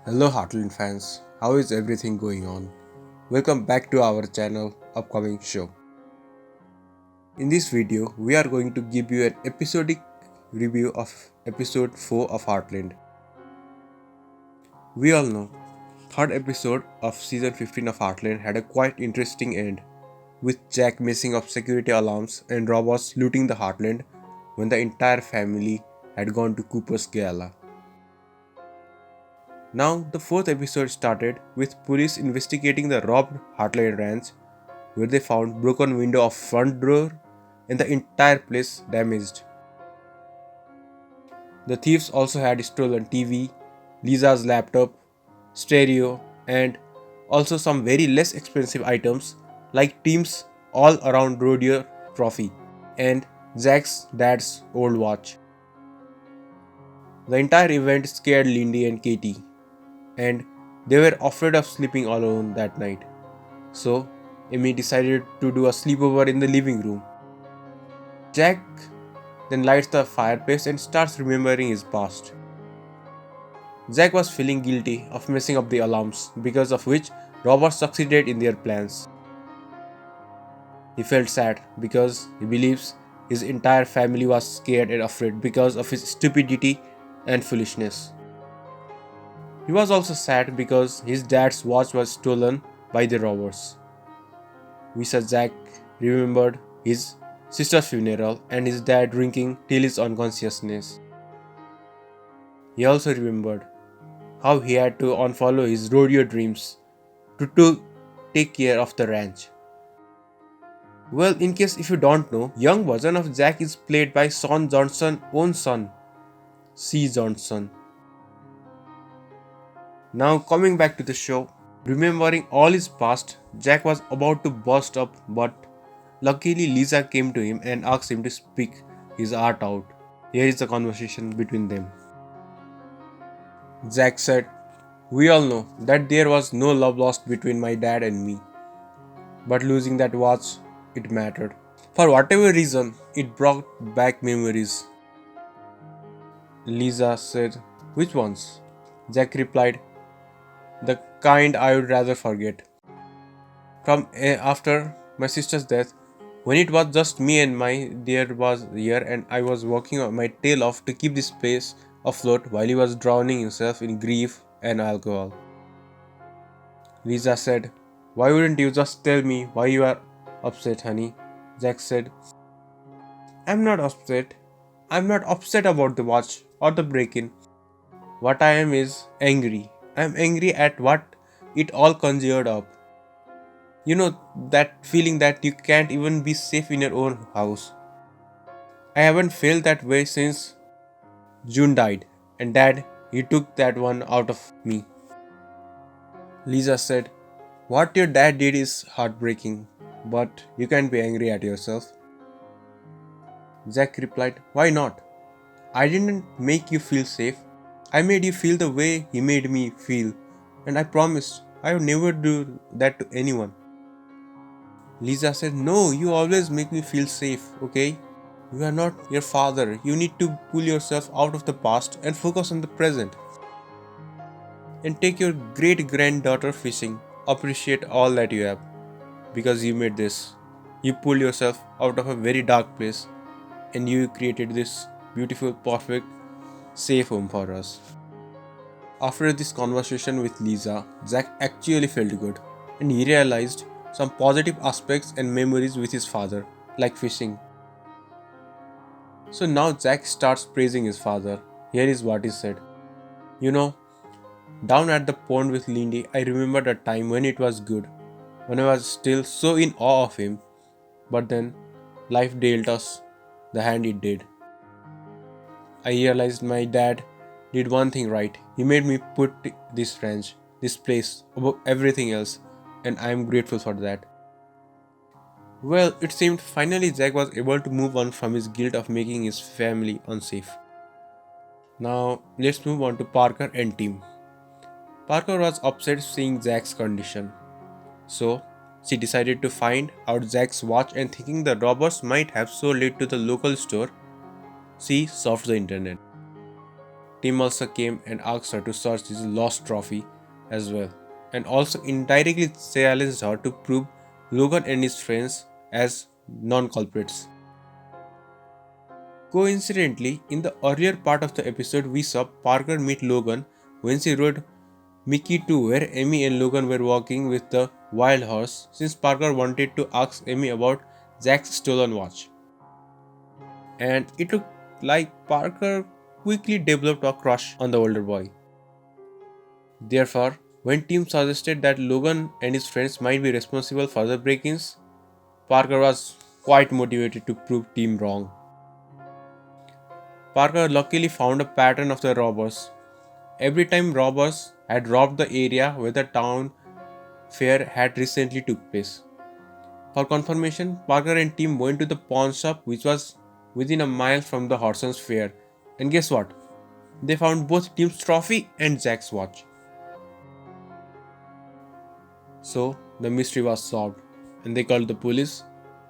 Hello Heartland fans, how is everything going on? Welcome back to our channel upcoming show. In this video, we are going to give you an episodic review of episode 4 of Heartland. We all know, third episode of season 15 of Heartland had a quite interesting end, with Jack messing up security alarms and robbers looting the Heartland when the entire family had gone to Cooper's gala. Now, the fourth episode started with police investigating the robbed Heartland Ranch, where they found broken window of front door and the entire place damaged. The thieves also had stolen TV, Lisa's laptop, stereo, and also some very less expensive items like Tim's all around rodeo trophy and Jack's dad's old watch. The entire event scared Lindy and Katie, and they were afraid of sleeping alone that night. So, Amy decided to do a sleepover in the living room. Jack then lights the fireplace and starts remembering his past. Jack was feeling guilty of messing up the alarms, because of which robbers succeeded in their plans. He felt sad because he believes his entire family was scared and afraid because of his stupidity and foolishness. He was also sad because his dad's watch was stolen by the robbers. Jack remembered his sister's funeral and his dad drinking till his unconsciousness. He also remembered how he had to unfollow his rodeo dreams to take care of the ranch. Well, in case if you don't know, young version of Jack is played by Sean Johnson's own son, C. Johnson. Now coming back to the show, remembering all his past, Jack was about to burst up, but luckily Lisa came to him and asked him to speak his art out. Here is the conversation between them. Jack said, "We all know that there was no love lost between my dad and me. But losing that watch, it mattered. For whatever reason, it brought back memories." Lisa said, "Which ones?" Jack replied, "The kind I would rather forget. From after my sister's death, when it was just me and my dear was here and I was walking my tail off to keep this place afloat while he was drowning himself in grief and alcohol." Lisa said, "Why wouldn't you just tell me why you are upset, honey?" Jack said, "I'm not upset. I'm not upset about the watch or the break-in. What I am is angry. I'm angry at what it all conjured up. You know, that feeling that you can't even be safe in your own house. I haven't felt that way since June died, and Dad, he took that one out of me." Lisa said, "What your dad did is heartbreaking, but you can't be angry at yourself." Jack replied, "Why not? I didn't make you feel safe. I made you feel the way he made me feel, and I promised I would never do that to anyone." Lisa said, "No, you always make me feel safe, okay? You are not your father. You need to pull yourself out of the past and focus on the present. And take your great granddaughter fishing. Appreciate all that you have, because you made this. You pulled yourself out of a very dark place and you created this beautiful, perfect, safe home for us." After this conversation with Lisa, Jack actually felt good and he realized some positive aspects and memories with his father, like fishing. So now Jack starts praising his father. Here is what he said. "You know, down at the pond with Lindy, I remembered a time when it was good, when I was still so in awe of him, but then life dealt us the hand it did. I realized my dad did one thing right. He made me put this ranch, this place, above everything else, and I am grateful for that." Well, it seemed finally Jack was able to move on from his guilt of making his family unsafe. Now, let's move on to Parker and Tim. Parker was upset seeing Jack's condition, so she decided to find out Jack's watch, and thinking the robbers might have sold it to the local store, she surfed the internet. Tim also came and asked her to search his lost trophy as well, and also indirectly challenged her to prove Logan and his friends as non-culprits. Coincidentally, in the earlier part of the episode, we saw Parker meet Logan when she rode Mickey to where Amy and Logan were walking with the wild horse, since Parker wanted to ask Amy about Jack's stolen watch. And it looked like Parker quickly developed a crush on the older boy. Therefore, when Tim suggested that Logan and his friends might be responsible for the break-ins, Parker was quite motivated to prove Tim wrong. Parker luckily found a pattern of the robbers. Every time robbers had robbed the area where the town fair had recently took place. For confirmation, Parker and Tim went to the pawn shop which was within a mile from the Horson's fair. And guess what? They found both Tim's trophy and Jack's watch. So the mystery was solved, and they called the police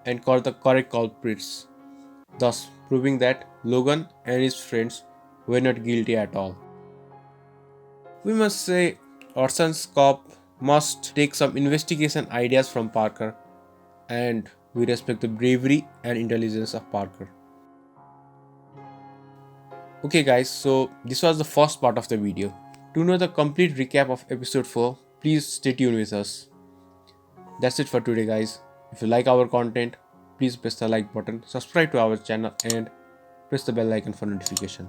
and caught the correct culprits, thus proving that Logan and his friends were not guilty at all. We must say Orson's cop must take some investigation ideas from Parker, and we respect the bravery and intelligence of Parker. Okay guys, so this was the first part of the video. To know the complete recap of episode 4, please stay tuned with us. That's it for today guys. If you like our content, please press the like button, subscribe to our channel and press the bell icon for notification.